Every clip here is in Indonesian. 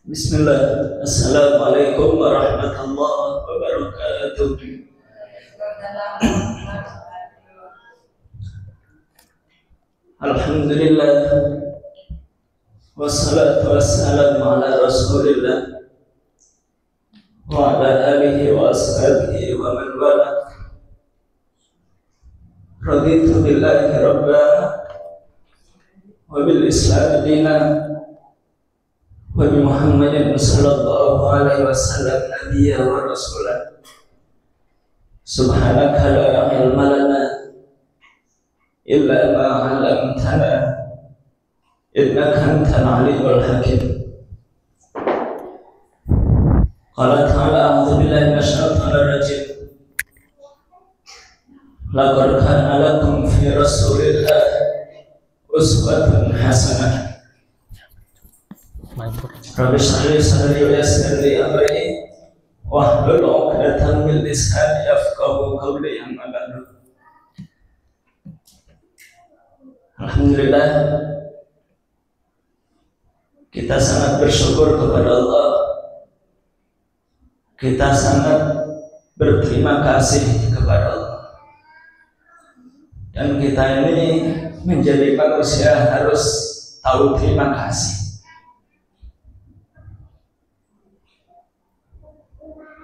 Bismillah. Assalamualaikum warahmatullahi wabarakatuh. Alhamdulillah. Wassalatu wassalamu ala rasulillah wa ala alihi wa ashabihi wa man wala. Raditu billahi rabba wa bil islam dina wa bi Muhammadin sallallahu alaihi wasallam nabiyya wa rasulah. Subhanaka la ilma lana illa ma 'allamtana innaka antal alimul hakim. Qala ta'ala a'udzu billahi minasyaitonir rajim. Laqad kana lakum fi rasulillahi uswatun hasanah. Rabbi shrah li sadri wa yassir li amri wahlul 'uqdatam min lisani yafqahu qawli. Amma ba'du. Alhamdulillah, kita sangat bersyukur kepada Allah. Kita sangat berterima kasih kepada Allah. Dan kita ini menjadi manusia harus tahu terima kasih.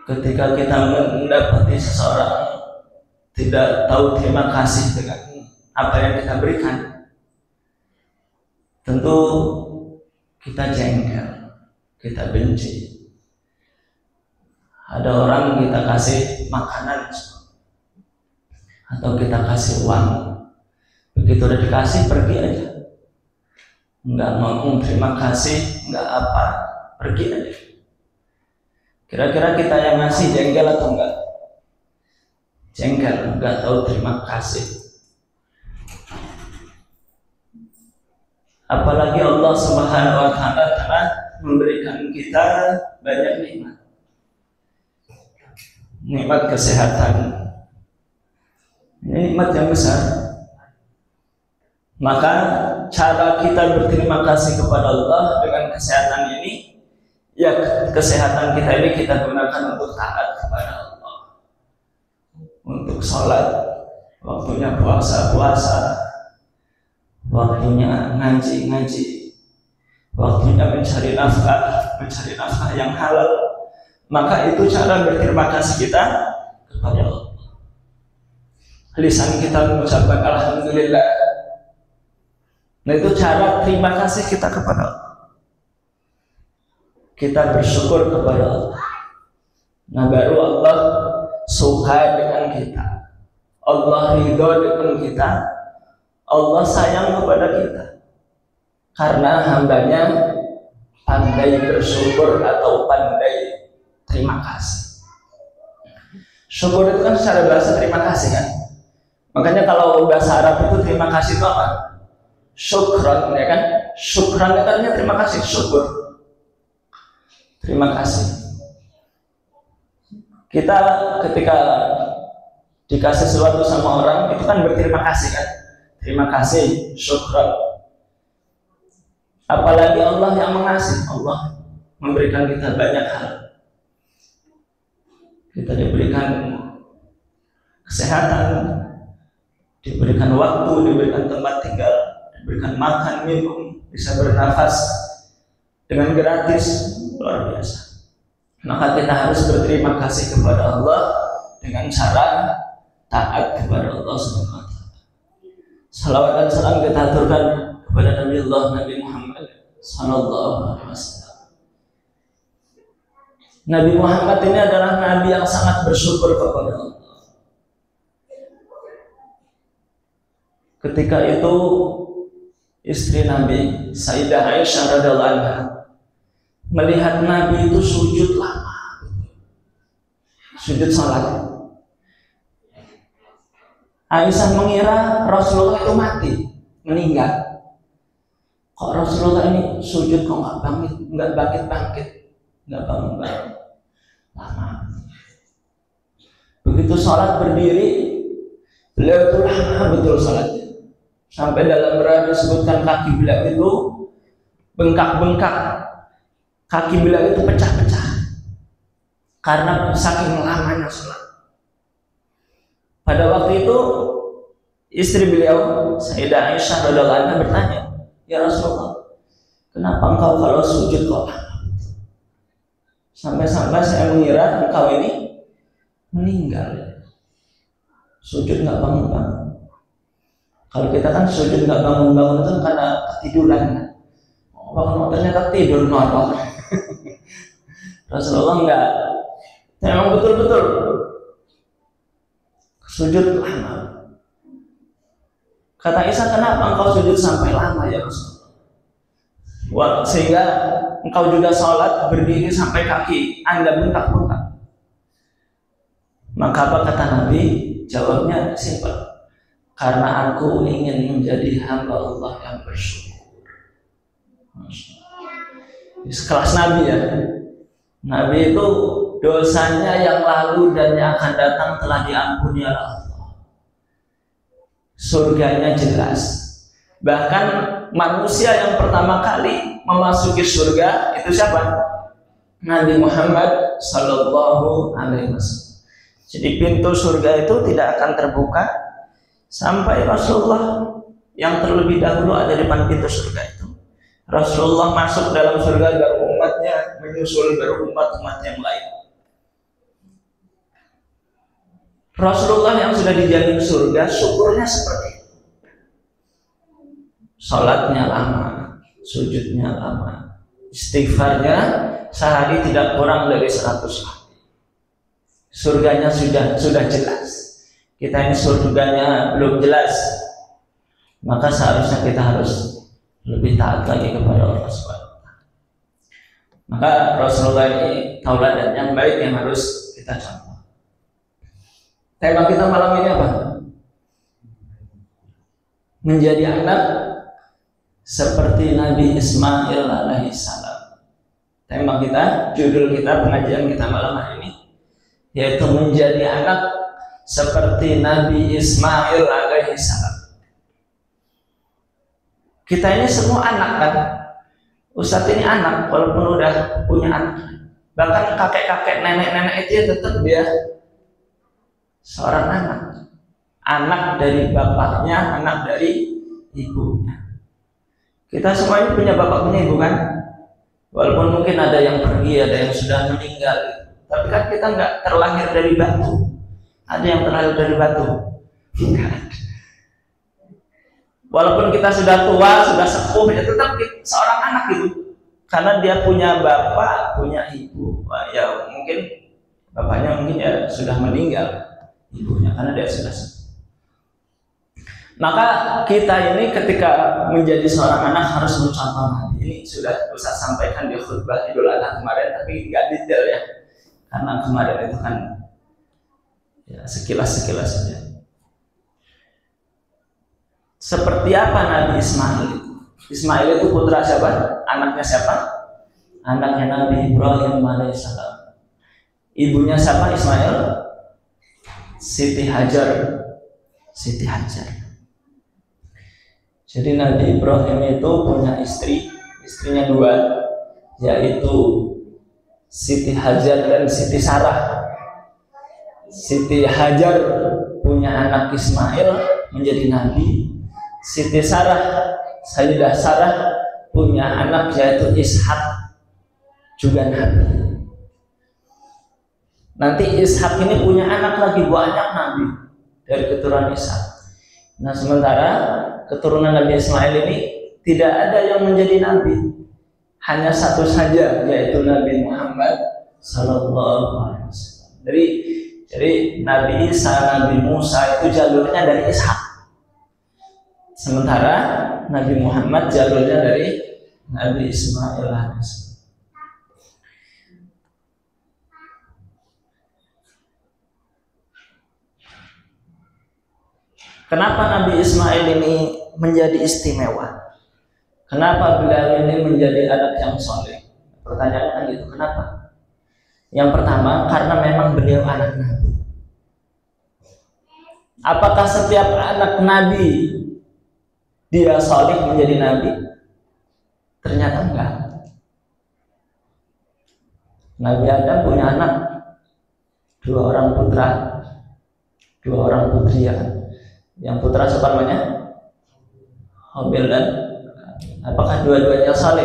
Ketika kita mendapati seseorang tidak tahu terima kasih dengan apa yang kita berikan, tentu kita jengkel, kita benci. Ada orang kita kasih makanan atau kita kasih uang, begitu udah dikasih pergi aja, nggak ngomong terima kasih, nggak apa, pergi aja. Kira-kira kita yang ngasih jengkel atau enggak? Jengkel, enggak tahu terima kasih. Apalagi Allah Subhanahu wa ta'ala telah memberikan kita banyak nikmat. Nikmat kesehatan. Ini nikmat yang besar. Maka cara kita berterima kasih kepada Allah dengan kesehatan ini, ya, kesehatan kita ini kita gunakan untuk taat kepada Allah, untuk sholat, waktunya puasa, waktunya ngaji, waktunya mencari nafkah yang halal. Maka itu cara berterima kasih kita kepada Allah. Lisan kita mengucapkan alhamdulillah. Nah, itu cara terima kasih kita kepada Allah. Kita bersyukur kepada Allah. Nah, baru Allah suka dengan kita, Allah ridho dengan kita, Allah sayang kepada kita, karena hambanya pandai bersyukur atau pandai terima kasih. Syukur itu kan secara bahasa terima kasih kan. Makanya kalau bahasa Arab itu terima kasih itu apa? Syukran, ya kan? Syukran itu artinya terima kasih, syukur. Terima kasih. Kita ketika dikasih sesuatu sama orang itu kan berterima kasih kan. Terima kasih, syukran. Apalagi Allah yang mengasihi, Allah memberikan kita banyak hal. Kita diberikan kesehatan, diberikan waktu, diberikan tempat tinggal, diberikan makan, minum, bisa bernafas dengan gratis. Luar biasa. Maka kita harus berterima kasih kepada Allah dengan cara taat kepada Allah SWT. Salawat dan salam kita aturkan kepada Nabi Muhammad sallallahu alaihi wasallam. Nabi Muhammad ini adalah nabi yang sangat bersyukur kepada Allah. Ketika itu istri Nabi Sayyidah Aisyah radhiyallahu anha melihat Nabi itu sujud lama, sujud salat. Aisyah mengira Rasulullah itu mati, meninggal. Kok Rasulullah ini sujud kok nggak bangkit, nggak bangun lama. Begitu salat berdiri, beliau itu lama betul salatnya. Sampai dalam beberapa disebutkan kaki beliau itu bengkak-bengkak Kaki beliau itu pecah-pecah karena saking lamanya sholat. Pada waktu itu istri beliau Sayyidah Aisyah radhiyallahu anha bertanya, "Ya Rasulullah, kenapa engkau kalau sujud kok sampai-sampai saya mengira engkau ini meninggal? Sujud nggak bangun-bangun. Kalau kita kan sujud nggak bangun-bangun itu karena ketiduran. Oh, ternyata tidur normal." Rasulullah enggak, memang betul-betul sujud lama. Kata Aisyah, "Kenapa engkau sujud sampai lama ya Rasulullah? Wah, sehingga engkau juga sholat berdiri sampai kaki Anda bengkak-bengkak." Maka apa kata Nabi? Jawabnya simpel, "Karena aku ingin menjadi hamba Allah yang bersyukur." Sekelas Nabi ya. Nabi itu dosanya yang lalu dan yang akan datang telah diampuni oleh Allah. Surganya jelas. Bahkan manusia yang pertama kali memasuki surga itu siapa? Nabi Muhammad Sallallahu Alaihi Wasallam. Jadi pintu surga itu tidak akan terbuka sampai Rasulullah yang terlebih dahulu ada di depan pintu surga itu. Rasulullah masuk dalam surga, baru umatnya menyusul, baru umat-umat yang lain. Rasulullah yang sudah dijamin surga, syukurnya seperti itu. Salatnya lama, sujudnya lama, istighfarnya sehari tidak kurang dari 100 kali. Surganya sudah jelas. Kita ini surganya belum jelas, maka seharusnya kita harus lebih taat lagi kepada Allah SWT. Maka Rasulullah ini tauladan yang baik yang harus kita contoh. Tema kita malam ini apa? Menjadi anak seperti Nabi Ismail alaihissalam. Tema kita, judul kita, pengajian kita malam hari ini, yaitu menjadi anak seperti Nabi Ismail alaihissalam. Kita ini semua anak kan? Ustadz ini anak, walaupun udah punya anak. Bahkan kakek-kakek, nenek-nenek itu tetap dia seorang anak. Anak dari bapaknya, anak dari ibunya. Kita semua ini punya bapak, punya ibu kan? Walaupun mungkin ada yang pergi, ada yang sudah meninggal, tapi kan kita nggak terlahir dari batu. Ada yang terlahir dari batu? Enggak. Walaupun kita sudah tua, sudah sepuh, ya tetap seorang anak gitu. Karena dia punya bapak, punya ibu. Wah, ya mungkin bapaknya mungkin ya sudah meninggal, ibunya karena dia sudah sepuh. Maka kita ini ketika menjadi seorang anak harus mencontoh Nabi. Ini sudah Ustaz sampaikan di khutbah Idul Adha kemarin, tapi nggak detail ya. Karena kemarin itu kan ya sekilas-sekilas saja. Seperti apa Nabi Ismail itu? Ismail itu putra siapa? Anaknya siapa? Anaknya Nabi Ibrahim alaihissalam. Ibunya siapa Ismail? Siti Hajar. Siti Hajar. Jadi Nabi Ibrahim itu punya istri, istrinya dua, yaitu Siti Hajar dan Siti Sarah. Siti Hajar punya anak Ismail menjadi nabi. Siti Sarah, Sayyidah Sarah punya anak yaitu Ishak, juga nabi. Nanti Ishak ini punya anak lagi, banyak nabi dari keturunan Ishak. Nah sementara keturunan Nabi Ismail ini tidak ada yang menjadi nabi, hanya satu saja yaitu Nabi Muhammad Sallallahu Alaihi Wasallam. Jadi Nabi Isa, Nabi Musa itu jalurnya dari Ishak. Sementara Nabi Muhammad jalurnya dari Nabi Ismail alaihissalam. Kenapa Nabi Ismail ini menjadi istimewa? Kenapa beliau ini menjadi anak yang soleh? Pertanyaannya kan gitu, kenapa? Yang pertama, karena memang beliau anak Nabi. Apakah setiap anak Nabi dia soleh menjadi nabi? Ternyata enggak. Nabi Adam punya anak, 2 orang putra, 2 orang putri ya. Yang putra siapa namanya? Habil dan apakah dua-duanya saleh?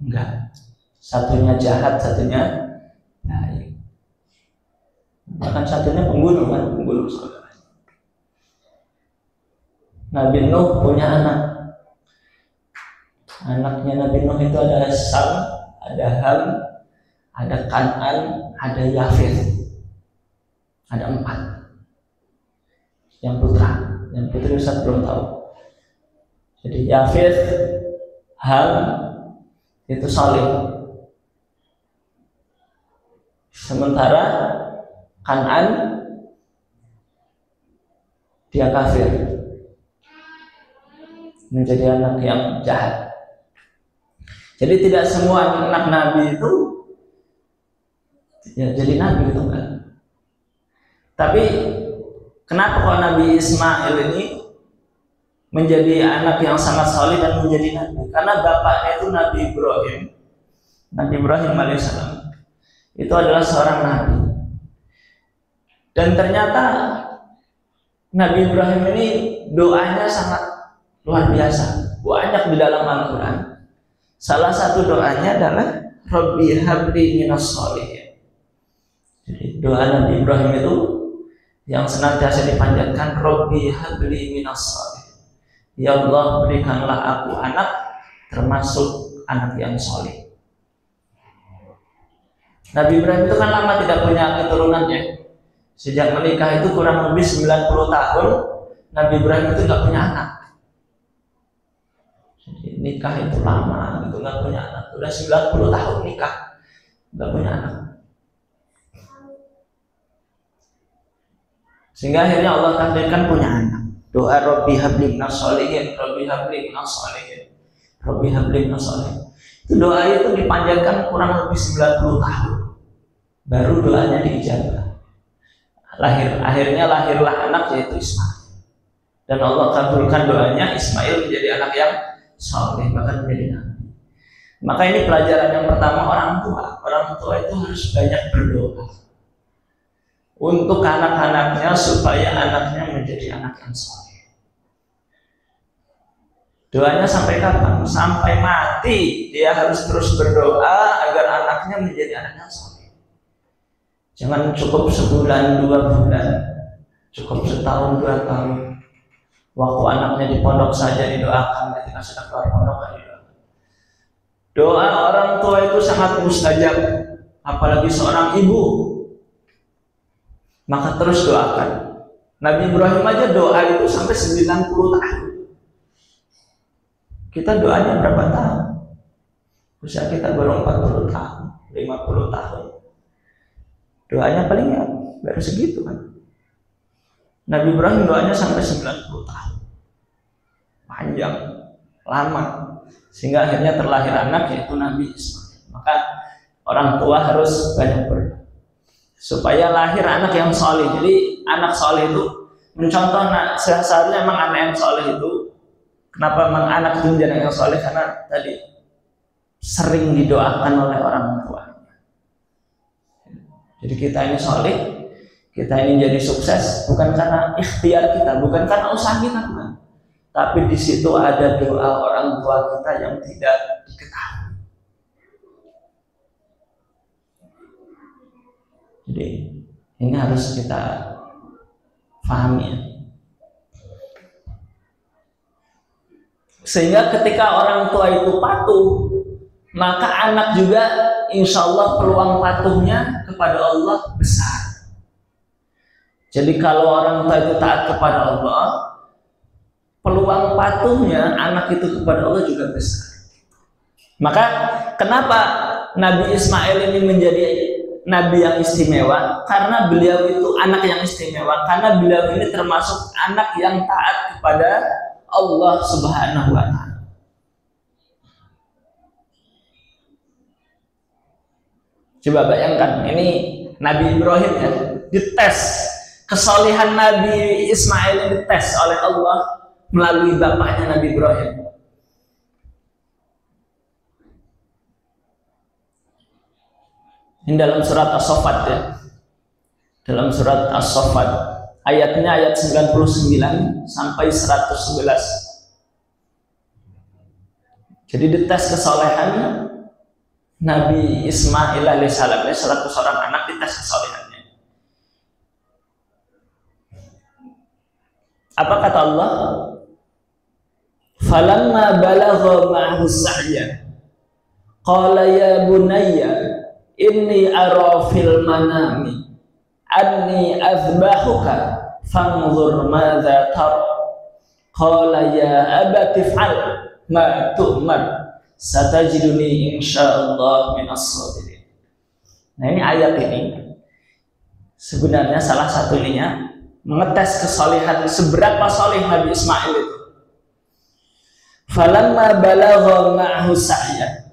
Enggak. Satunya jahat, satunya baik. Bahkan satunya pembunuh kan, pembunuh saudara. Nabi Nuh punya anak. Anaknya Nabi Nuh itu ada Sam, ada Ham, ada Kan'an, ada Yafith. Ada 4. Yang putra, yang putri Ustaz belum tahu. Jadi Yafith, Ham itu saleh. Sementara Kan'an dia kafir, menjadi anak yang jahat. Jadi tidak semua anak Nabi itu ya jadi Nabi gitu kan. Tapi kenapa kok Nabi Ismail ini menjadi anak yang sangat saleh dan menjadi Nabi? Karena bapaknya itu Nabi Ibrahim. Nabi Ibrahim alaihissalam itu adalah seorang Nabi. Dan ternyata Nabi Ibrahim ini doanya sangat luar biasa. Banyak di dalam Al-Quran. Salah satu doanya adalah Rabbi habli minas sholihin. Jadi doa Nabi Ibrahim itu yang senantiasa dipanjatkan, Rabbi habli minas sholihin. Ya Allah, berikanlah aku anak termasuk anak yang soleh. Nabi Ibrahim itu kan lama tidak punya keturunannya. Sejak menikah itu kurang lebih 90 tahun Nabi Ibrahim itu nggak punya anak. Jadi nikah itu lama gitu, nggak punya anak. Udah 90 tahun nikah nggak punya anak. Sehingga akhirnya Allah takdirkan punya anak. Doa Rabbi habli minas sholihin, Rabbi habli minas sholihin, Rabbi habli minas sholihin. Itu doa itu dipanjangkan kurang lebih 90 tahun. Baru doanya diijabah. Akhirnya lahirlah anak yaitu Ismail. Dan Allah kabulkan doanya, Ismail menjadi anak yang saleh, bahkan menjadi nabi. Maka ini pelajaran yang pertama, orang tua. Orang tua itu harus banyak berdoa untuk anak-anaknya supaya anaknya menjadi anak yang saleh. Doanya sampai kapan? Sampai mati dia harus terus berdoa agar anaknya menjadi anak yang saleh. Jangan cukup sebulan, 2 bulan, cukup setahun, 2 tahun. Waktu anaknya di pondok saja didoakan, ketika sudah keluar pondok didoakan. Doa orang tua itu sangat mustajab, apalagi seorang ibu. Maka terus doakan. Nabi Ibrahim aja doa itu sampai 90 tahun. Kita doanya berapa tahun? Usia kita baru 40 tahun, 50 tahun. Doanya paling ya baru segitu kan. Nabi Ibrahim doanya sampai 90 tahun. Panjang, lama. Sehingga akhirnya terlahir anak yaitu Nabi Ismail. Maka orang tua harus banyak berdoa supaya lahir anak yang soleh. Jadi anak soleh itu mencontoh, seharusnya memang anak yang soleh itu, kenapa memang anak itu menjadi anak yang soleh? Karena tadi sering didoakan oleh orang tua. Jadi kita ini soleh, kita ini jadi sukses bukan karena ikhtiar kita, bukan karena usaha kita, bukan. Tapi di situ ada doa orang tua kita yang tidak diketahui. Jadi ini harus kita pahami ya. Sehingga ketika orang tua itu patuh, maka anak juga insya Allah peluang patuhnya kepada Allah besar. Jadi kalau orang tua itu taat kepada Allah, peluang patuhnya anak itu kepada Allah juga besar. Maka kenapa Nabi Ismail ini menjadi nabi yang istimewa? Karena beliau itu anak yang istimewa, karena beliau ini termasuk anak yang taat kepada Allah Subhanahu wa Ta'ala. Coba bayangkan, ini Nabi Ibrahim ya, dites kesalehan Nabi Ismail ini, dites oleh Allah melalui bapaknya Nabi Ibrahim. Ini dalam surat As-Saffat ya. Dalam surat As-Saffat ayatnya ayat 99 sampai 111. Jadi dites kesolehan Nabi Ismail alaihissalam, 100 orang anak dites kesolehannya. Apa kata Allah? Falamma balagha ma'ahu sa'ya qala ya bunayya inni ara fil manami anni azbahuka fanzur madza tara qala ya abati if'al ma tu'mar satajiduni insyaallah minas sabirin. Nah, ini ayat ini sebenarnya salah satu ininya mengetes kesalehan seberapa saleh Nabi Ismail itu. Falamma balagha ma'ahu sa'ya,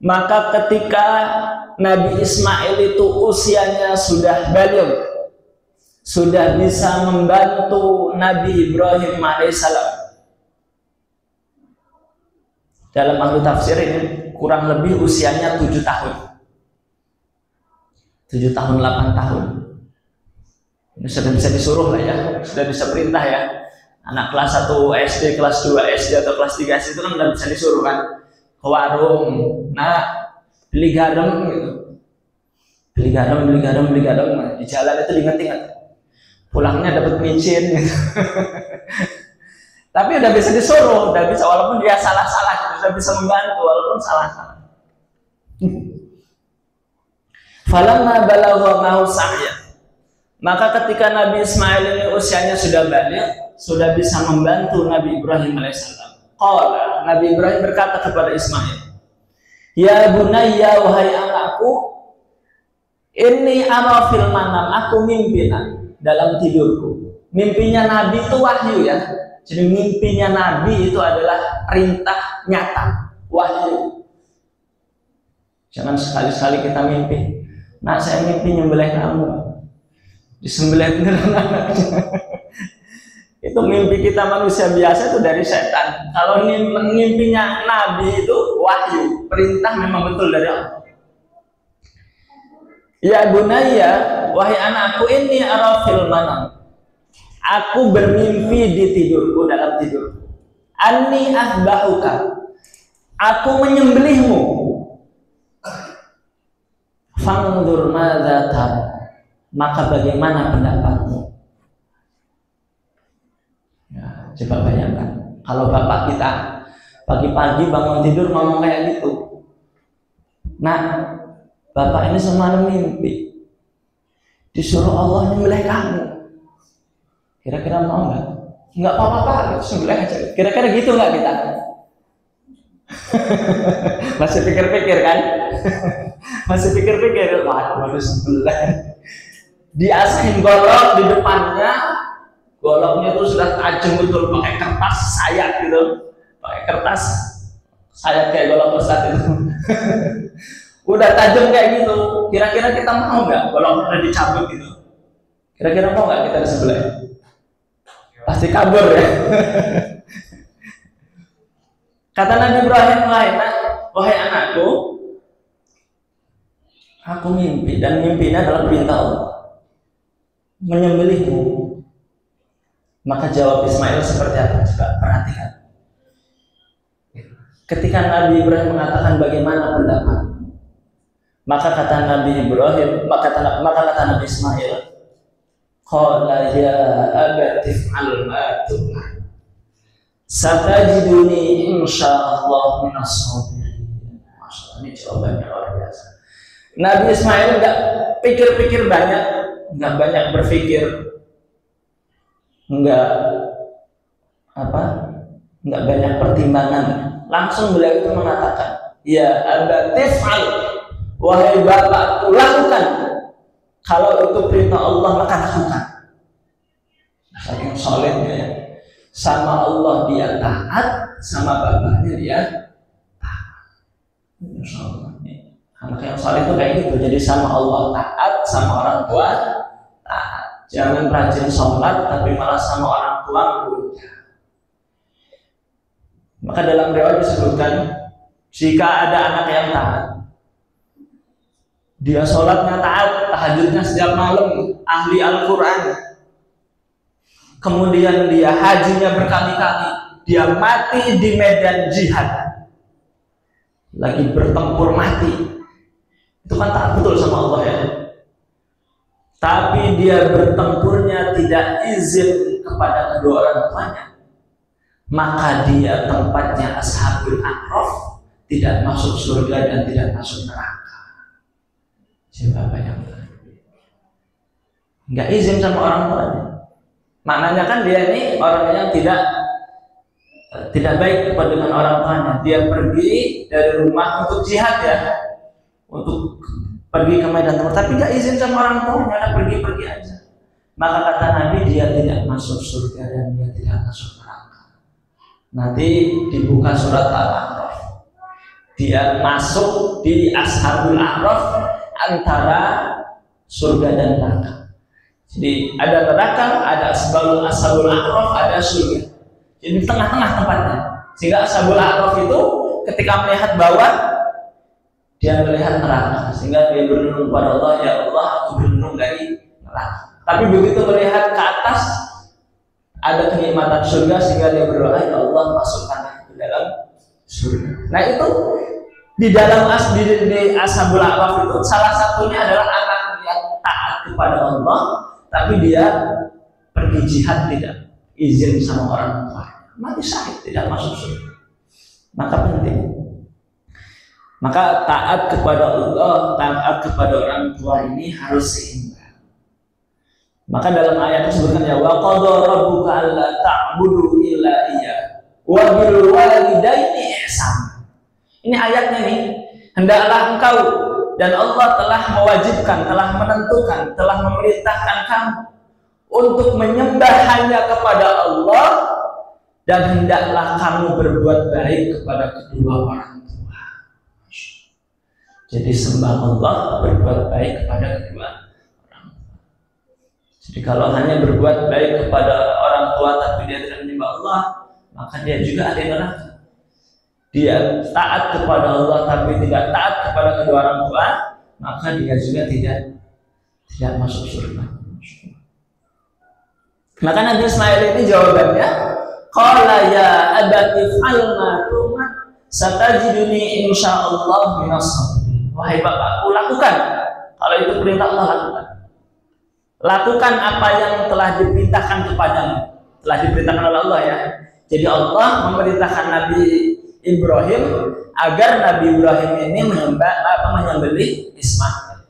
maka ketika Nabi Ismail itu usianya sudah baligh, sudah bisa membantu Nabi Ibrahim alaihissalam. Dalam ahli tafsir ini kurang lebih usianya 7 tahun. 7 tahun 8 tahun. Ini sudah bisa disuruh lah ya, sudah bisa perintah ya. Anak kelas 1 SD, kelas 2 SD atau kelas 3 SD itu kan udah bisa disuruh kan ke warung, nah beli garam gitu, beli garam, di jalan itu diingat-ingat, pulangnya dapat micin gitu. Tapi udah bisa disuruh, udah bisa, walaupun dia salah-salah, udah bisa membantu walaupun salah-salah. Falamma balagha ma'ahu sa'ya, maka ketika Nabi Ismail ini usianya sudah baligh, sudah bisa membantu Nabi Ibrahim alaihissalam. Qala, Nabi Ibrahim berkata kepada Ismail, ya bunayya, wahai anakku, ini ara fil manam, aku mimpi dalam tidurku. Mimpinya Nabi itu wahyu ya. Jadi mimpinya Nabi itu adalah perintah nyata, wahyu. Jangan sekali-sekali kita mimpi, nah saya mimpi nyembelih kamu, disembelih beneran anaknya. Itu mimpi kita manusia biasa itu dari setan. Kalau mimpinya Nabi itu wahyu, perintah memang betul dari Allah. Ya bunayya, wahai anakku, ini ara fil manam, aku bermimpi di tidurku, dalam tidurku. Anni azbahuka, aku menyembelihmu. Fanzur madza tara, maka bagaimana pendapatmu? Ya, coba bayangkan kalau bapak kita pagi-pagi bangun tidur ngomong kayak gitu. Nah, bapak ini semalam mimpi disuruh Allah nyembelih kamu. Kira-kira mau nggak? Nggak apa-apa, sembelih aja. Kira-kira gitu nggak kita? Masih pikir-pikir kan? Masih pikir-pikir, wah harus sembelih. Diasahin golok di depannya, goloknya itu sudah tajam betul, pakai kertas sayap gitu, pakai kertas sayap kayak golok besar itu. Udah tajam kayak gitu. Kira-kira kita mau nggak golok udah dicabut gitu? Kira-kira mau nggak kita disembelih? Pasti kabur ya. Kata Nabi Ibrahim, wahai anakku, aku mimpi, dan mimpinya adalah perintah Allah, menyembelihmu. Maka jawab Ismail seperti apa? Coba perhatikan. Ketika Nabi Ibrahim mengatakan bagaimana pendapat, maka kata Nabi Ibrahim, maka kata Nabi Ismail, qala ya abati if'al ma tu'mar satajiduni insyaallah minas sabirin. Masyaallah, ini jawabannya luar biasa. Nabi Ismail enggak pikir-pikir banyak, enggak banyak berpikir, enggak banyak pertimbangan. Langsung beliau itu mengatakan, ya abati if'al, wahai bapakku, lakukan. Kalau itu perintah Allah maka lakukan. Saking solidnya ya. Sama Allah dia taat, sama bapaknya dia taat. Insya Allah. Anak yang solid itu kayak gitu. Jadi sama Allah taat, sama orang tua taat. Jangan rajin sholat tapi malah sama orang tua berusaha. Maka dalam riwayat disebutkan, jika ada anak yang taat, dia sholatnya taat, tahajudnya setiap malam, ahli Al-Quran, kemudian dia hajinya berkali-kali, dia mati di medan jihad, lagi bertempur mati, itu kan taat betul sama Allah ya. Tapi dia bertempurnya tidak izin kepada kedua orang tuanya, maka dia tempatnya Ashabul A'raf, tidak masuk surga dan tidak masuk neraka. Siapa yang nggak izin sama orang tuanya? Maknanya kan dia ini orang yang tidak baik dengan orang tuanya. Dia pergi dari rumah untuk jihad ya, untuk pergi ke medan tempur, tapi nggak izin sama orang tuanya, pergi-pergi aja. Maka kata Nabi, dia tidak masuk surga dan dia tidak masuk neraka. Nanti dibuka surat Al-A'raf, dia masuk di Ashabul A'raf antara surga dan neraka. Jadi ada neraka, ada Ashabul A'raf, ada surga. Jadi di tengah-tengah tempatnya. Sehingga Ashabul A'raf itu ketika melihat bawah, dia melihat neraka. Sehingga dia berlindung kepada Allah, ya Allah, aku berlindung dari neraka. Tapi begitu melihat ke atas, ada kenikmatan surga, sehingga dia berdoa, ya Allah, masukkan ke dalam surga. Nah itu di dalam di Ashabul A'raf itu salah satunya adalah anak yang taat kepada Allah, tapi dia pergi jihad tidak izin sama orang tua, mati syahid, tidak masuk surga. Maka penting, maka taat kepada Allah, taat kepada orang tua ini harus seimbang. Maka dalam ayat disebutkan ya, wa qadha rabbuka alla ta'budu illa iyyah wa bil walidaini ihsana. Ini ayatnya nih, hendaklah engkau dan Allah telah mewajibkan, telah menentukan, telah memerintahkan kamu untuk menyembah hanya kepada Allah, dan hendaklah kamu berbuat baik kepada kedua orang tua. Jadi sembah Allah, berbuat baik kepada kedua orang tua. Jadi kalau hanya berbuat baik kepada orang tua tapi dia tidak menyembah Allah, maka dia juga ahli neraka. Dia taat kepada Allah tapi tidak taat kepada kedua orang tua, maka dia juga tidak masuk surga. Maka Nabi Ismail ini jawabannya, qala ya abati fa'al ma tu'mar satajiduni insyaallah minas sabirin. Wahai bapakku, lakukan. Kalau itu perintah Allah, lakukan. Lakukan apa yang telah diperintahkan kepadamu. Telah diperintahkan oleh Allah ya. Jadi Allah memerintahkan Nabi Ibrahim agar Nabi Ibrahim ini menyembelih Ismail.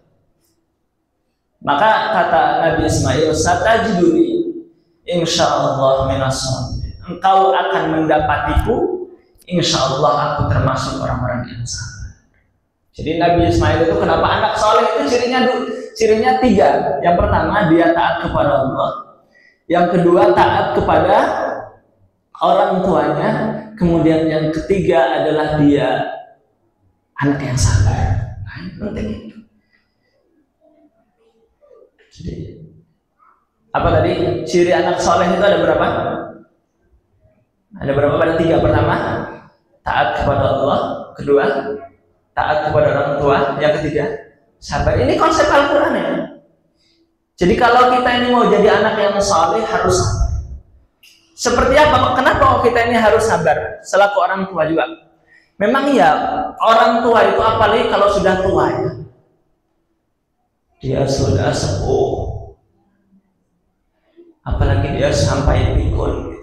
Maka kata Nabi Ismail, satajiduni insyaallah minas sabirin. Engkau akan mendapatiku, insyaallah aku termasuk orang-orang yang sabar. Jadi Nabi Ismail itu kenapa anak soleh itu cirinya 3. Yang pertama, dia taat kepada Allah. Yang kedua, taat kepada orang tuanya. Kemudian yang ketiga adalah dia anak yang sabar. Nah, ini penting itu. Jadi, apa tadi? Ciri anak soleh itu ada berapa? Ada berapa? Ada 3. Pertama, taat kepada Allah. Kedua, taat kepada orang tua. Yang ketiga, sabar. Ini konsep Al-Quran ya. Jadi kalau kita ini mau jadi anak yang soleh, harus sabar. Seperti apa? Kenapa kita ini harus sabar selaku orang tua juga? Memang iya, orang tua itu apalagi kalau sudah tua ya, dia sudah sepuh, apalagi dia sampai pikun,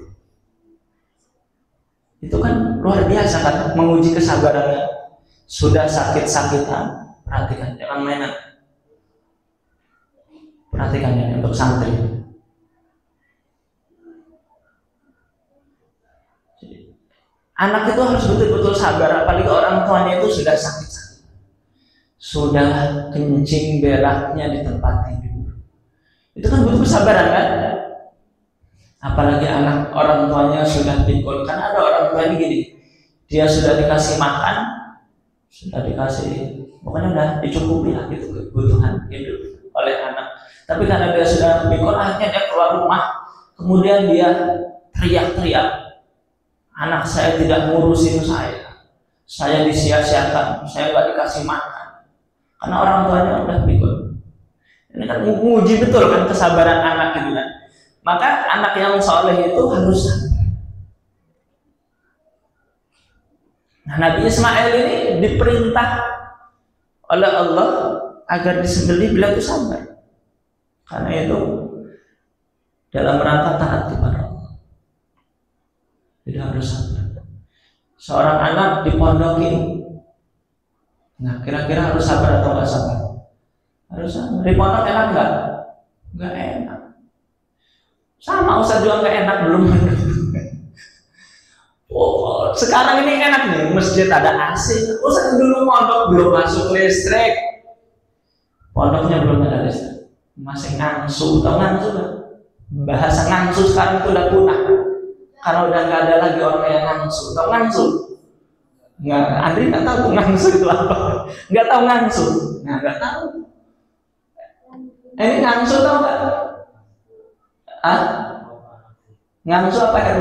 itu kan luar biasa kan, menguji kesabarannya. Sudah sakit-sakitan, perhatikan, jangan mainan. Perhatikan ya, untuk santri. Anak itu harus betul-betul sabar, apalagi orang tuanya itu sudah sakit-sakit, sudah kencing beraknya di tempat tidur. Itu kan butuh kesabaran kan? Apalagi anak orang tuanya sudah pikun. Kan ada orang tua ini gini, dia sudah dikasih makan, sudah dikasih, pokoknya udah dicukupi lah gitu kebutuhan hidup oleh anak. Tapi karena dia sudah pikun, akhirnya dia keluar rumah, kemudian dia teriak-teriak, anak saya tidak ngurusin saya disia-siakan, saya nggak dikasih makan. karena orang tuanya udah pikir. Ini kan menguji betul kan kesabaran anak itu kan. Maka anak yang soleh itu harus sabar. Nah, Nabi Ismail ini diperintah oleh Allah agar disembelih, beliau itu sabar. Karena itu dalam rangka taat kepada Allah. Jadi harus sabar. Seorang anak dipondokin. Nah, kira-kira harus sabar atau nggak sabar? Harus sabar. Di pondok enak nggak? Nggak enak. Sama Ustaz juga nggak enak belum. Oh, sekarang ini enak nih, masjid ada AC. Ustaz dulu pondok belum masuk listrik. Pondoknya belum ada listrik. Masih ngangsu, tau ngangsu kan? Bahasa ngangsu sekarang itu udah punah. Karena udah nggak ada lagi orang yang ngangsu. Tau ngangsu? Nggak, Andri nggak tahu ngangsu itu apa. Nggak tahu ngangsu. Nah, nggak tahu. Ini ngangsu tau nggak? Ah? Ngangsu apa ya?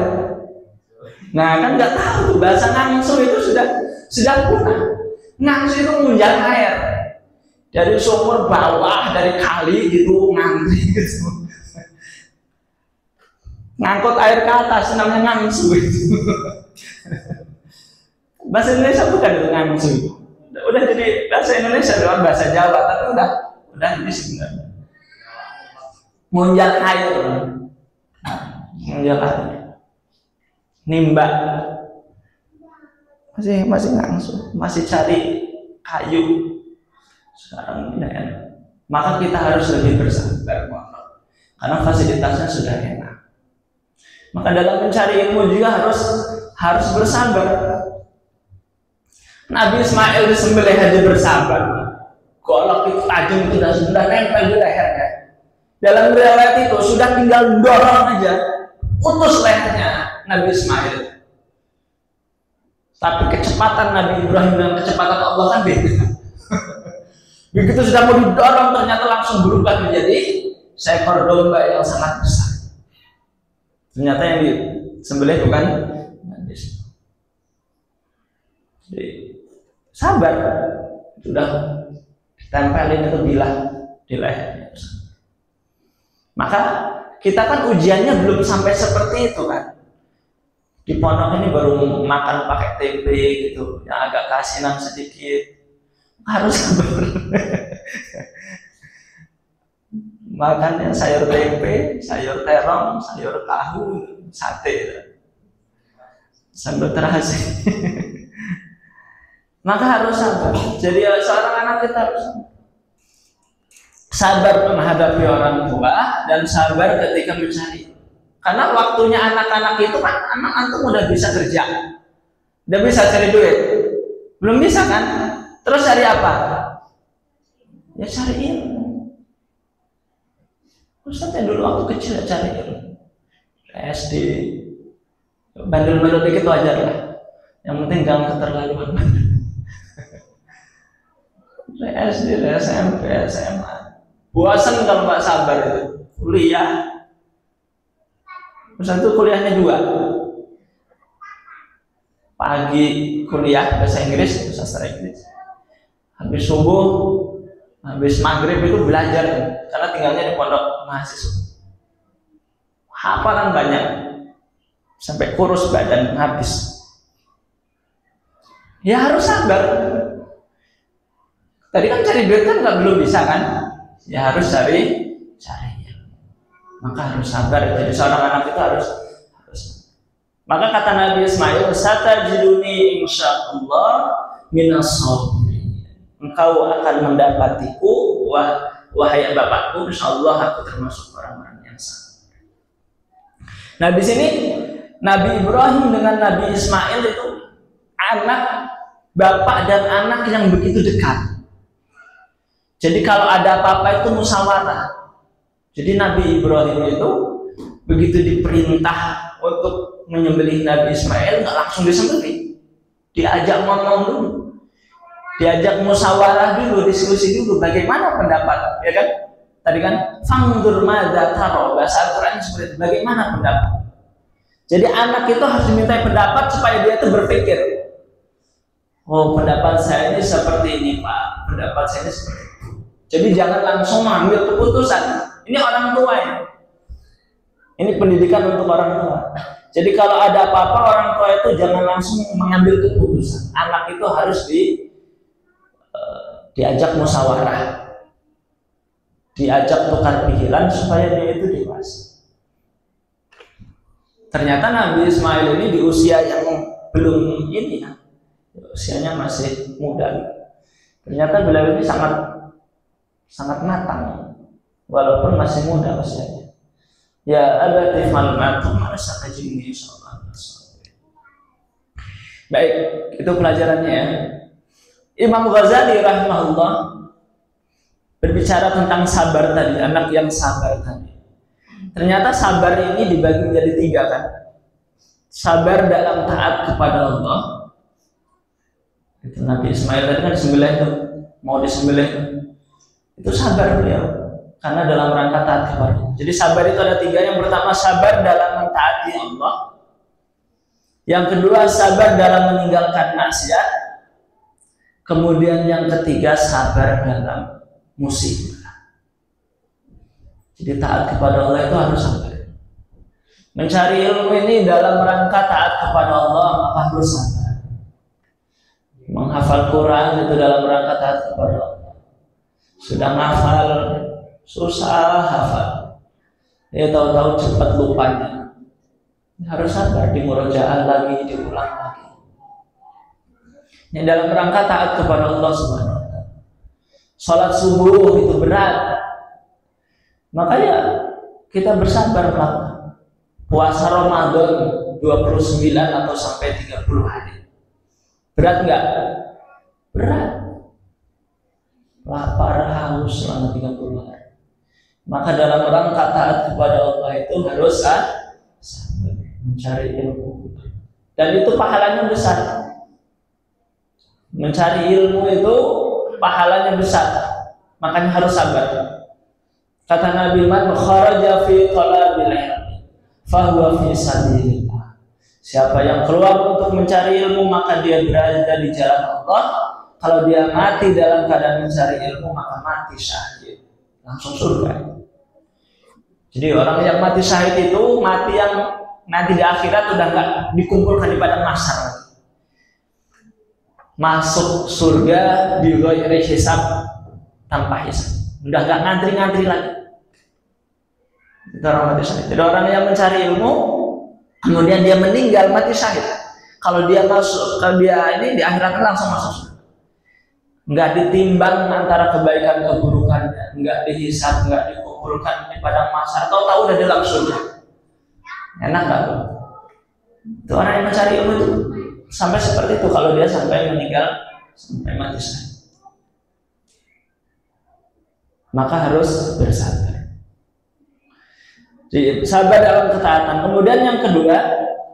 Nah, kan nggak tahu tuh bahasa ngangsu itu sudah punah. Ngangsu itu mengunjang air dari sumur bawah, dari kali gitu ngantri gitu. Ngangkut air ke atas namanya ngangsu itu. Bahasa Indonesia bukan itu ngangsu. Udah jadi bahasa Indonesia doang, bahasa Jawa, tapi udah ini sebenarnya. Munjal air. Munjal air. Nimba. Masih ngangsu, masih cari kayu. Sekarang ini enak. Maka kita harus lebih bersabar, karena fasilitasnya sudah enak. Maka dalam mencari ilmu juga harus bersabar. Nabi Ismail disembelih aja bersabar. Golok itu tajam sudah nempel di lehernya. Dalam riwayat itu sudah tinggal dorong aja, putus lehernya Nabi Ismail. Tapi kecepatan Nabi Ibrahim dan kecepatan Allah kan beda. Begitu sudah mau didorong, ternyata langsung berubah menjadi seekor domba yang sangat besar. Ternyata yang disembelih bukan Nabi Ismail. Jadi sabar, sudah tempelin itu bilah di lehernya. Maka kita kan ujiannya belum sampai seperti itu kan. Di pondok ini baru makan pakai tempe gitu, yang agak kasinan sedikit. Harus sabar. Makannya sayur tempe, sayur terong, sayur tahu, sate, sambal terasi. Maka harus sabar. Jadi seorang anak kita harus sabar menghadapi orang tua dan sabar ketika mencari. Karena waktunya anak-anak itu kan, anak antum udah bisa kerja, udah bisa cari duit, belum bisa kan? Terus cari apa? Ya cari ilmu. Ustaznya dulu waktu kecil ya cari ilmu. SD, bandel-bandel dikit wajar lah. Yang penting jangan keterlaluan bandel. SD, SMP, SMA. Bosan kalau nggak sabar itu. Kuliah. Terus itu kuliahnya juga. Pagi kuliah bahasa Inggris, sastra Inggris. Habis subuh, habis maghrib itu belajar, karena tinggalnya di pondok mahasiswa. Hafalan banyak, sampai kurus badan habis. Ya harus sabar. Tadi kan cari duit kan belum bisa kan? Ya harus cari. Maka harus sabar. Jadi seorang anak itu harus. Maka kata Nabi Ismail, satajiduni insyaallah minas sabirin. Engkau akan mendapatiku, wahai bapakku, insyaallah aku termasuk orang-orang yang sabar. Nah di sini Nabi Ibrahim dengan Nabi Ismail itu anak, bapak dan anak yang begitu dekat. Jadi kalau ada apa-apa itu musyawarah. Jadi Nabi Ibrahim itu begitu diperintah untuk menyembelih Nabi Ismail, nggak langsung disembelih. Diajak ngomong dulu, diajak musyawarah dulu, diskusi dulu, bagaimana pendapat, ya kan? Tadi kan fangdur madza taro, bahasa Al-Qur'an seperti itu, bagaimana pendapat. Jadi anak itu harus dimintai pendapat supaya dia itu berpikir. Oh, pendapat saya ini seperti ini Pak, pendapat saya ini seperti itu. Jadi jangan langsung mengambil keputusan. Ini orang tua ya. Ini pendidikan untuk orang tua. Jadi kalau ada apa-apa, orang tua itu jangan langsung mengambil keputusan. Anak itu harus diajak musyawarah, diajak tukar pikiran supaya dia itu dewasa. Ternyata Nabi Ismail ini di usia yang belum ini ya, usianya masih muda. Ternyata beliau ini sangat matang walaupun masih muda usianya. Ya abati malmatum marasa tajini insyaallah. Baik, itu pelajarannya ya. Imam Ghazali rahimahullah berbicara tentang sabar tadi, anak yang sabar tadi. Ternyata sabar ini dibagi menjadi 3 kan. Sabar dalam taat kepada Allah. Itu Nabi Ismail tadi kan disembelih itu, mau disembelih itu sabar beliau karena dalam rangka taat kepada Allah. Jadi sabar itu ada 3. Yang pertama sabar dalam mentaati Allah. Yang kedua sabar dalam meninggalkan maksiat. Kemudian yang ketiga sabar dalam musibah. Jadi taat kepada Allah itu harus sabar. Mencari ilmu ini dalam rangka taat kepada Allah maka harus sabar. Menghafal Quran itu dalam rangka taat kepada Allah. Sudah hafal, susah hafal. Dia tahu-tahu cepat lupanya. Harus sabar, dimurojaah lagi, diulang lagi. Ini dalam rangka taat kepada Allah Subhanahu wa Ta'ala. Salat subuh itu berat. Makanya kita bersabar Pak. Puasa Ramadan 29 atau sampai 30 hari. Berat enggak? Berat. Lapar haus selama 30 hari. Maka dalam rangka taat kepada Allah itu harus sabar, mencari ilmu. Dan itu pahalanya besar. Mencari ilmu itu pahalanya besar. Makanya harus sabar. Kata Nabi man kharaja fi talabil ilmi fahuwa fi sabilillah. Siapa yang keluar untuk mencari ilmu maka dia berada di jalan Allah. Kalau dia mati dalam keadaan mencari ilmu maka mati syahid, langsung surga. Jadi orang yang mati syahid itu mati yang nanti di akhirat udah nggak dikumpulkan di padang mahsyar. Masuk surga di ghairi hisab, tanpa hisab. Udah nggak ngantri-ngantri lagi. Itu orang mati syahid. Jadi orang yang mencari ilmu kemudian dia meninggal mati syahid. Kalau dia masuk, kalau dia ini di akhirat langsung masuk surga. Nggak ditimbang antara kebaikan keburukannya, nggak dihisab, nggak dikumpulkan di padang mahsyar. Tahu-tahu udah di dalam surga. Enak nggak tuh? Itu orang yang mencari ilmu itu sampai seperti itu kalau dia sampai meninggal, sampai mati syahid. Maka harus bersabar. Jadi sabar dalam ketaatan. Kemudian yang kedua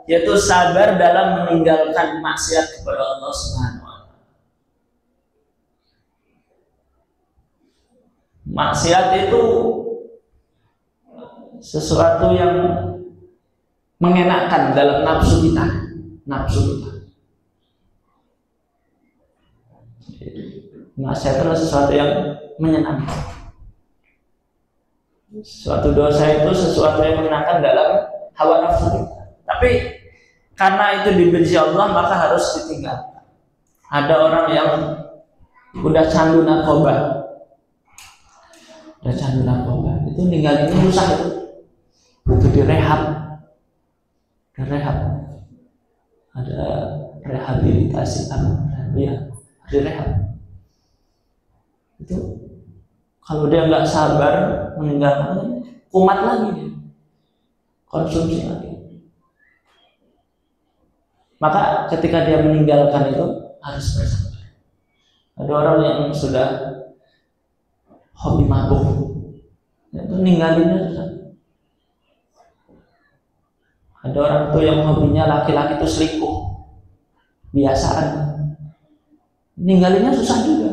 yaitu sabar dalam meninggalkan maksiat kepada Allah Subhanahu wa Ta'ala. Maksiat itu sesuatu yang mengenakkan dalam nafsu kita, Maksiat adalah sesuatu yang menyenangkan. Suatu dosa itu sesuatu yang menyenangkan dalam hawa nafsu kita. Tapi karena itu dibenci Allah maka harus ditinggalkan. Ada orang yang udah candu narkoba, itu ninggalinnya susah itu. Butuh direhab. Ada rehabilitasi direhab. Itu kalau dia nggak sabar meninggalkan, kumat lagi dia, konsumsi lagi. Maka ketika dia meninggalkan itu harus bersabar. Ada orang yang sudah hobi mabuk, itu ninggalinnya susah. Ada orang tuh yang hobinya laki-laki itu selingkuh, biasaan, ninggalinnya susah juga.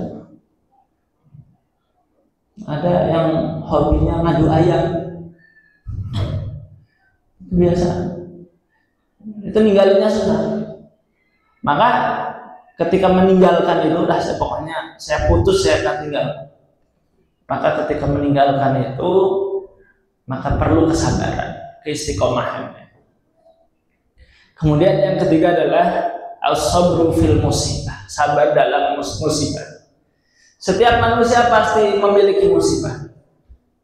Ada yang hobinya ngadu ayam, biasa, itu ninggalinnya susah. Maka ketika meninggalkan itu udah pokoknya saya putus, saya akan tinggal. Maka ketika meninggalkan itu maka perlu kesabaran, keistiqomahan. Kemudian yang ketiga adalah as-sabru fil musibah, sabar dalam musibah. Setiap manusia pasti memiliki musibah.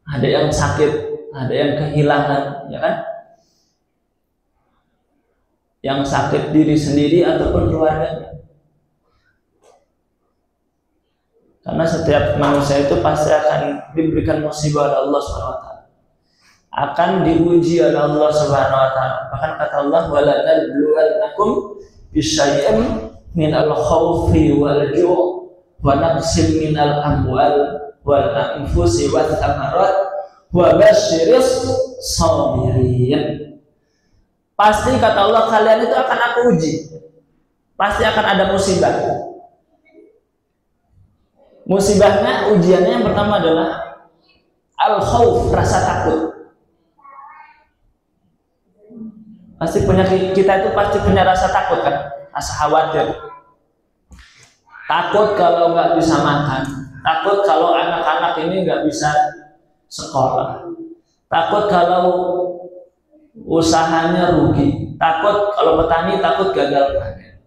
Ada yang sakit, ada yang kehilangan, ya kan? Yang sakit diri sendiri ataupun keluarganya. Karena setiap manusia itu pasti akan diberikan musibah oleh Allah SWT, akan diuji oleh Allah SWT. Bahkan kata Allah, wala nabluwannakum bisyai'in minal khawfi wal ju' wa naqsin minal amwal wal anfusi wat thamarat wa basyiris sabirin. Pasti kata Allah, kalian itu akan aku uji. Pasti akan ada musibah. Musibahnya, ujiannya yang pertama adalah al-khawf, rasa takut. Pasti punya, kita itu pasti punya rasa takut kan, rasa khawatir. Takut kalau nggak bisa makan, takut kalau anak-anak ini nggak bisa sekolah, takut kalau usahanya rugi, takut kalau petani takut gagal panen,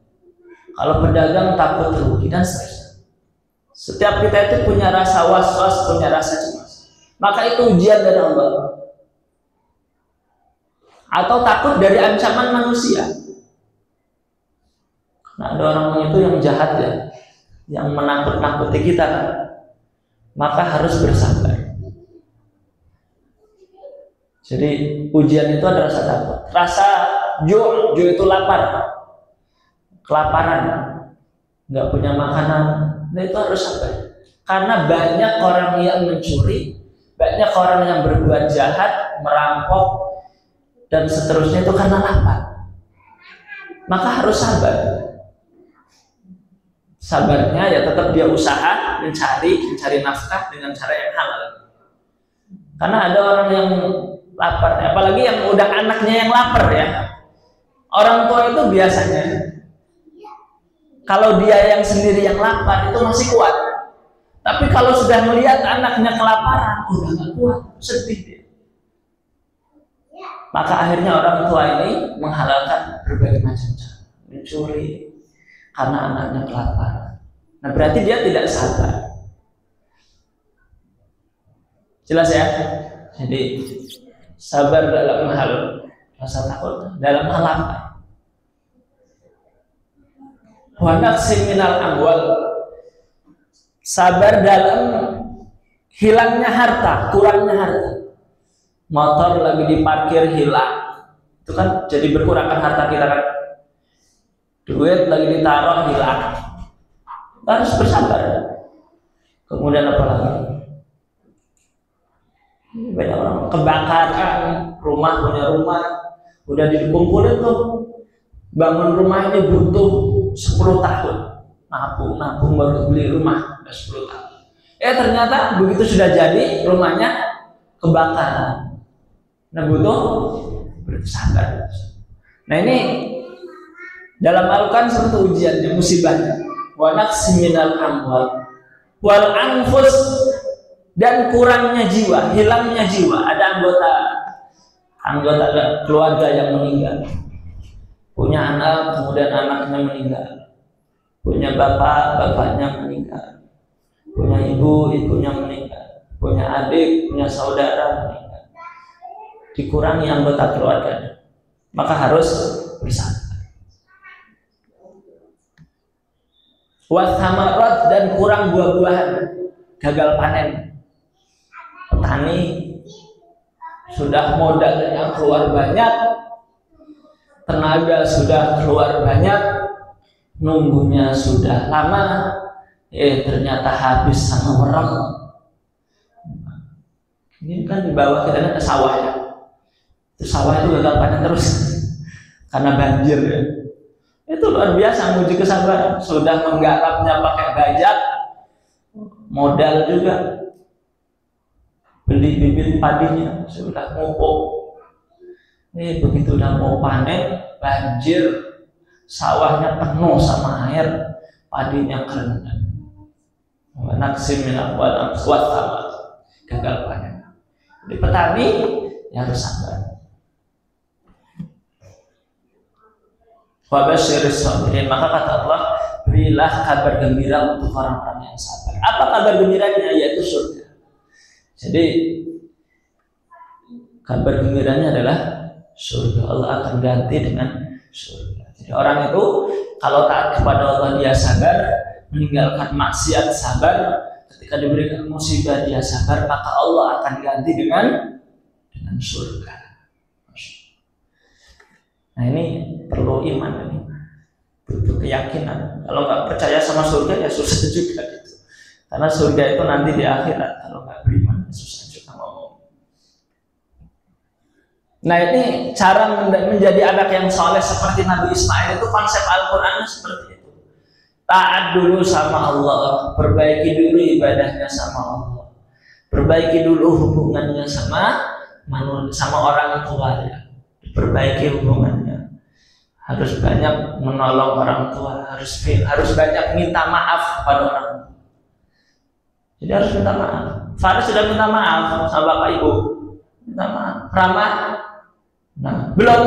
kalau pedagang takut rugi, dan seterusnya. Setiap kita itu punya rasa was-was, punya rasa cemas. Maka itu ujian dari Allah. Atau takut dari ancaman manusia. Nah, ada orang itu yang jahat ya, yang menakut-nakuti kita kan. Maka harus bersabar. Jadi ujian itu ada rasa takut. Rasa ju' itu lapar, kelaparan, nggak punya makanan. Nah, itu harus sabar. Karena banyak orang yang mencuri, banyak orang yang berbuat jahat, merampok, dan seterusnya itu karena lapar. Maka harus sabar. Sabarnya ya tetap dia usaha mencari nafkah dengan cara yang halal. Karena ada orang yang lapar, apalagi yang udah anaknya yang lapar ya. Orang tua itu biasanya kalau dia yang sendiri yang lapar itu masih kuat. Tapi kalau sudah melihat anaknya kelaparan, udah gak kuat, sedih dia. Maka akhirnya orang tua ini menghalalkan berbagai macam cara, mencuri karena anaknya kelaparan. Nah, berarti dia tidak sabar. Jelas ya? Jadi sabar dalam hal rasa takut, dalam hal lapar. Wa naqsin minal amwal, sabar dalam hilangnya harta, kurangnya harta. Motor lagi diparkir hilang, itu kan jadi berkurang kan harta kita kan. Duit lagi ditaruh hilang, harus bersabar. Kemudian apa lagi? Banyak orang kebakaran rumah, punya rumah udah dikumpulin tuh, bangun rumah ini butuh 10 tahun, nabung baru beli rumah udah 10 tahun. Ternyata begitu sudah jadi rumahnya kebakaran. Nah, butuh bersabar. Nah, ini dalam Al-Quran seperti ujiannya, musibahnya. Wa naqsin minal amwal wal anfus, dan kurangnya jiwa, hilangnya jiwa. Ada anggota keluarga yang meninggal, punya anak, kemudian anaknya meninggal, punya bapaknya meninggal, punya ibunya meninggal, punya adik, punya saudara meninggal. Dikurangi anggota keluarganya, maka harus bersabar. Wathamarat, dan kurang buah-buahan, gagal panen. Petani sudah modalnya keluar banyak, tenaga sudah keluar banyak, nunggunya sudah lama, ternyata habis sama orang. Ini kan di bawah kita ada sawah ya. Itu sawah itu gagal panen terus karena banjir ya. Itu luar biasa menguji kesabaran. Sudah menggarapnya pakai bajak, modal juga, beli bibit padinya, sudah ngupuk. Begitu udah mau panen, banjir, sawahnya penuh sama air, padinya kerendah. Naksim min amwal wassamat, gagal panen. Di petani ya harus sabar. Wa basyiris sabirin, maka kata Allah, berilah kabar gembira untuk orang-orang yang sabar. Apa kabar gembiranya? Yaitu surga. Jadi kabar gembiranya adalah surga. Allah akan ganti dengan surga. Jadi orang itu kalau taat kepada Allah dia sabar, meninggalkan maksiat sabar, ketika diberikan musibah dia sabar, maka Allah akan ganti dengan surga. Nah ini perlu iman, ini butuh keyakinan. Kalau nggak percaya sama surga ya susah juga gitu. Karena surga itu nanti di akhirat. Kalau nggak beriman susah juga ngomong. Nah ini cara menjadi anak yang soleh seperti Nabi Ismail itu, konsep Al-Quran seperti itu. Taat dulu sama Allah, perbaiki dulu ibadahnya sama Allah, perbaiki dulu hubungannya sama orang tua ya. Perbaiki hubungannya, harus banyak menolong orang tua, harus banyak minta maaf kepada orang tua. Jadi harus minta maaf. Faris sudah minta maaf sama bapak ibu, minta maaf. Rama, nah belum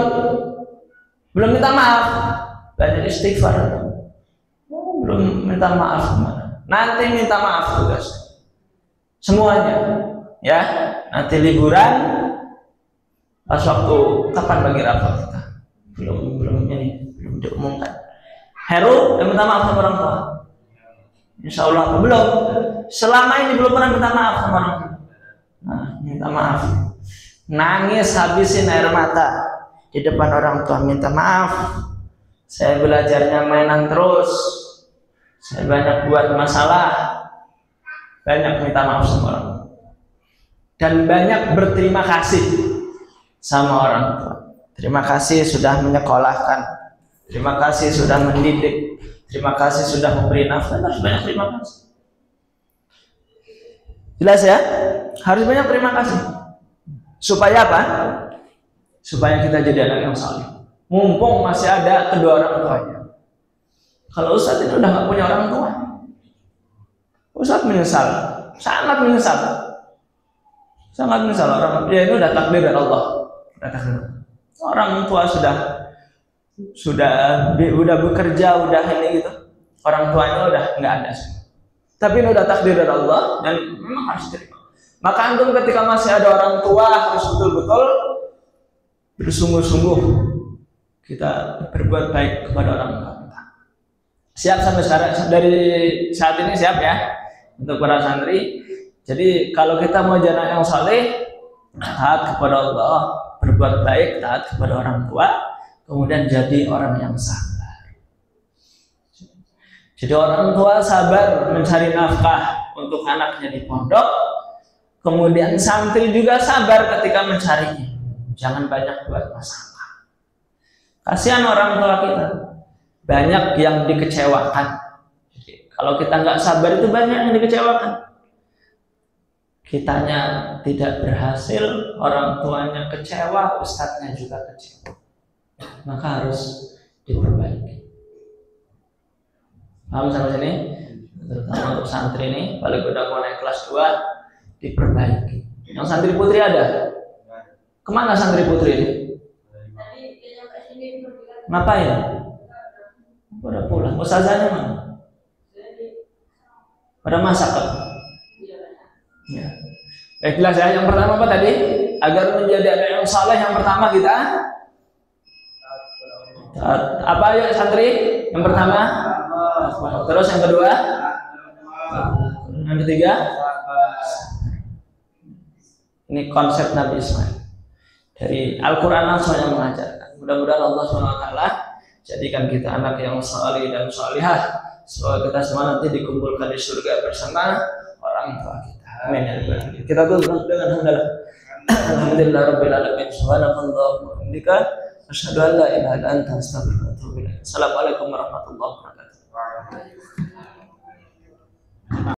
minta maaf, banyak istighfar. Belum minta maaf kemana? Nanti minta maaf tugas semuanya, ya. Nanti liburan, pas waktu kapan bagi rapor kita? Belum diumumkan. Heru yang minta maaf sama orang tua. Insya Allah belum. Selama ini belum pernah minta maaf sama orang tua. Nah, minta maaf. Nangis habisin air mata di depan orang tua, minta maaf. Saya belajarnya mainan terus. Saya banyak buat masalah, banyak minta maaf sama orang tua, dan banyak berterima kasih sama orang tua. Terima kasih sudah menyekolahkan, terima kasih sudah mendidik, terima kasih sudah memberi nafkah. Harus banyak terima kasih. Jelas ya? Harus banyak terima kasih. Supaya apa? Supaya kita jadi anak yang saleh. Mumpung masih ada kedua orang tuanya. Kalau Ustadz itu udah nggak punya orang tua, Ustadz menyesal, sangat menyesal, orang dia itu udah takdir dari Allah. Orang tua sudah bekerja, udah ini gitu, orang tuanya udah nggak ada, tapi ini udah takdir dari Allah dan memang harus terima. Maka antum ketika masih ada orang tua harus betul-betul bersungguh-sungguh kita berbuat baik kepada orang tua. Siap sampai sekarang, dari saat ini siap ya untuk para santri. Jadi kalau kita mau jadi yang saleh, taat kepada Allah, berbuat baik, taat kepada orang tua, kemudian jadi orang yang sabar. Jadi orang tua sabar mencari nafkah untuk anaknya di pondok, kemudian santri juga sabar ketika mencarinya. Jangan banyak buat masalah. Kasihan orang tua kita, banyak yang dikecewakan. Jadi, kalau kita nggak sabar itu banyak yang dikecewakan. Kitanya tidak berhasil, orang tuanya kecewa, ustadznya juga kecewa. Maka harus diperbaiki. Paham sampai sini? Terutama untuk santri ini, balik udah mau naik kelas 2, diperbaiki. Yang santri putri ada? Kemana santri putri ini? Ngapain? Udah pulang. Ustazahnya mana? Pada masak kan? Ya. Jelas ya. Yang pertama apa tadi? Agar menjadi anak yang saleh, yang pertama kita apa ya santri? Yang pertama. Terus yang kedua? Yang ketiga? Ini konsep Nabi Ismail dari Al-Quran langsung yang mengajarkan. Mudah-mudahan Allah SWT jadikan kita anak yang saleh dan salihah. Semoga kita semua nanti dikumpulkan di surga bersama orang tua kita. Amin ya rabbal alamin. Kita tutup dengan hamdalah. Alhamdulillah rabbil alamin. Subhanakallahumma wa bihamdika asyhadu an la ilaha illa anta astaghfiruka wa atubu ilaik. Assalamualaikum warahmatullahi wabarakatuh.